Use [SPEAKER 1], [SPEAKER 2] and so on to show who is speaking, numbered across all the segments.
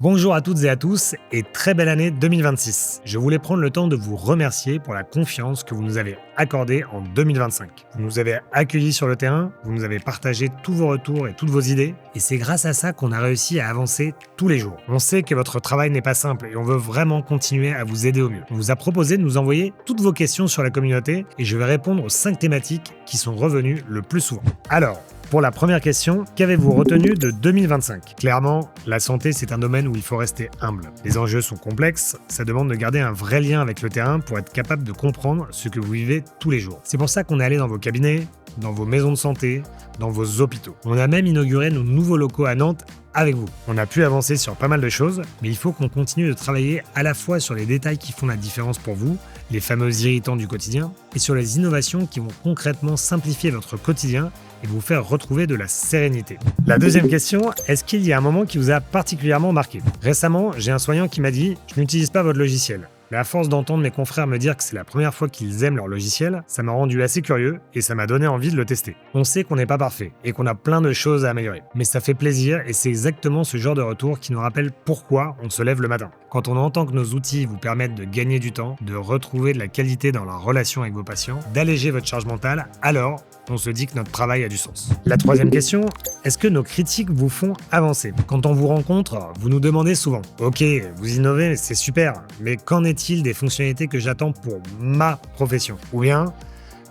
[SPEAKER 1] Bonjour à toutes et à tous et très belle année 2026. Je voulais prendre le temps de vous remercier pour la confiance que vous nous avez accordée en 2025. Vous nous avez accueillis sur le terrain, vous nous avez partagé tous vos retours et toutes vos idées et c'est grâce à ça qu'on a réussi à avancer tous les jours. On sait que votre travail n'est pas simple et on veut vraiment continuer à vous aider au mieux. On vous a proposé de nous envoyer toutes vos questions sur la communauté et je vais répondre aux 5 thématiques qui sont revenues le plus souvent. Alors, pour la première question, qu'avez-vous retenu de 2025 ? Clairement, la santé, c'est un domaine où il faut rester humble. Les enjeux sont complexes, ça demande de garder un vrai lien avec le terrain pour être capable de comprendre ce que vous vivez tous les jours. C'est pour ça qu'on est allé dans vos cabinets, dans vos maisons de santé, dans vos hôpitaux. On a même inauguré nos nouveaux locaux à Nantes avec vous. On a pu avancer sur pas mal de choses, mais il faut qu'on continue de travailler à la fois sur les détails qui font la différence pour vous, les fameux irritants du quotidien, et sur les innovations qui vont concrètement simplifier votre quotidien et vous faire retrouver de la sérénité. La deuxième question, est-ce qu'il y a un moment qui vous a particulièrement marqué ? Récemment, j'ai un soignant qui m'a dit « Je n'utilise pas votre logiciel ». Mais à force d'entendre mes confrères me dire que c'est la première fois qu'ils aiment leur logiciel, ça m'a rendu assez curieux et ça m'a donné envie de le tester. On sait qu'on n'est pas parfait et qu'on a plein de choses à améliorer. Mais ça fait plaisir et c'est exactement ce genre de retour qui nous rappelle pourquoi on se lève le matin. Quand on entend que nos outils vous permettent de gagner du temps, de retrouver de la qualité dans la relation avec vos patients, d'alléger votre charge mentale, alors on se dit que notre travail a du sens. La troisième question, est-ce que nos critiques vous font avancer ? Quand on vous rencontre, vous nous demandez souvent « Ok, vous innovez, c'est super, mais qu'en est-il des fonctionnalités que j'attends pour ma profession ?» Ou bien «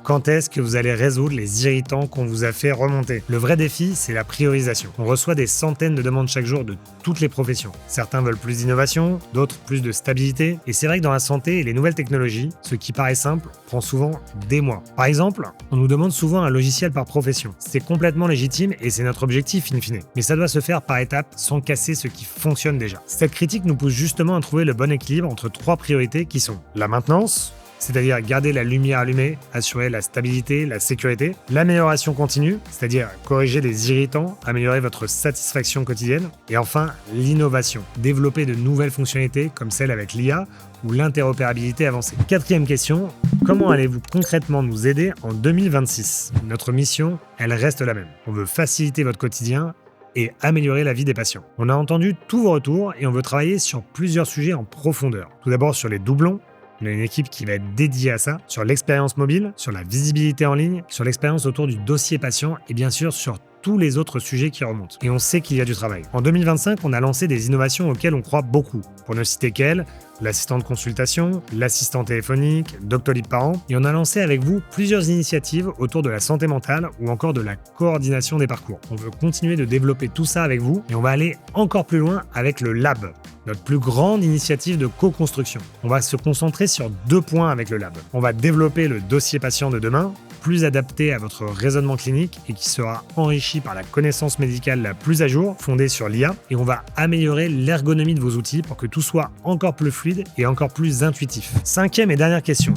[SPEAKER 1] Quand est-ce que vous allez résoudre les irritants qu'on vous a fait remonter ?» Le vrai défi, c'est la priorisation. On reçoit des centaines de demandes chaque jour de toutes les professions. Certains veulent plus d'innovation, d'autres plus de stabilité. Et c'est vrai que dans la santé et les nouvelles technologies, ce qui paraît simple prend souvent des mois. Par exemple, on nous demande souvent un logiciel par profession. C'est complètement légitime et c'est notre objectif in fine. Mais ça doit se faire par étapes sans casser ce qui fonctionne déjà. Cette critique nous pousse justement à trouver le bon équilibre entre 3 priorités qui sont la maintenance, c'est-à-dire garder la lumière allumée, assurer la stabilité, la sécurité, l'amélioration continue, c'est-à-dire corriger les irritants, améliorer votre satisfaction quotidienne, et enfin l'innovation, développer de nouvelles fonctionnalités comme celle avec l'IA ou l'interopérabilité avancée. Quatrième question, comment allez-vous concrètement nous aider en 2026 ? Notre mission, elle reste la même. On veut faciliter votre quotidien et améliorer la vie des patients. On a entendu tous vos retours et on veut travailler sur plusieurs sujets en profondeur. Tout d'abord sur les doublons. On a une équipe qui va être dédiée à ça, sur l'expérience mobile, sur la visibilité en ligne, sur l'expérience autour du dossier patient et bien sûr sur tous les autres sujets qui remontent. Et on sait qu'il y a du travail. En 2025, on a lancé des innovations auxquelles on croit beaucoup. Pour ne citer qu'elles, l'assistant de consultation, l'assistant téléphonique, Doctolib Parent. Et on a lancé avec vous plusieurs initiatives autour de la santé mentale ou encore de la coordination des parcours. On veut continuer de développer tout ça avec vous et on va aller encore plus loin avec le Lab, notre plus grande initiative de co-construction. On va se concentrer sur 2 points avec le Lab. On va développer le dossier patient de demain, plus adapté à votre raisonnement clinique et qui sera enrichi par la connaissance médicale la plus à jour, fondée sur l'IA, et on va améliorer l'ergonomie de vos outils pour que tout soit encore plus fluide et encore plus intuitif. 5e et dernière question.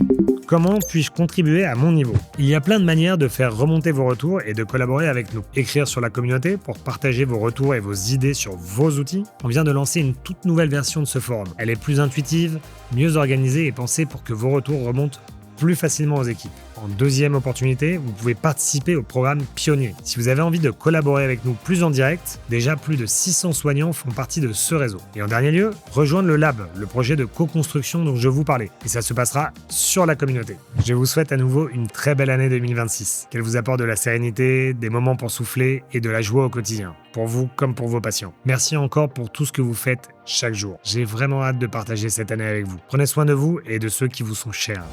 [SPEAKER 1] Comment puis-je contribuer à mon niveau ? Il y a plein de manières de faire remonter vos retours et de collaborer avec nous. Écrire sur la communauté pour partager vos retours et vos idées sur vos outils. On vient de lancer une toute nouvelle version de ce forum. Elle est plus intuitive, mieux organisée et pensée pour que vos retours remontent plus facilement aux équipes. En 2e opportunité, vous pouvez participer au programme Pionnier. Si vous avez envie de collaborer avec nous plus en direct, déjà plus de 600 soignants font partie de ce réseau. Et en dernier lieu, rejoindre le Lab, le projet de co-construction dont je vous parlais. Et ça se passera sur la communauté. Je vous souhaite à nouveau une très belle année 2026. Qu'elle vous apporte de la sérénité, des moments pour souffler et de la joie au quotidien. Pour vous comme pour vos patients. Merci encore pour tout ce que vous faites chaque jour. J'ai vraiment hâte de partager cette année avec vous. Prenez soin de vous et de ceux qui vous sont chers.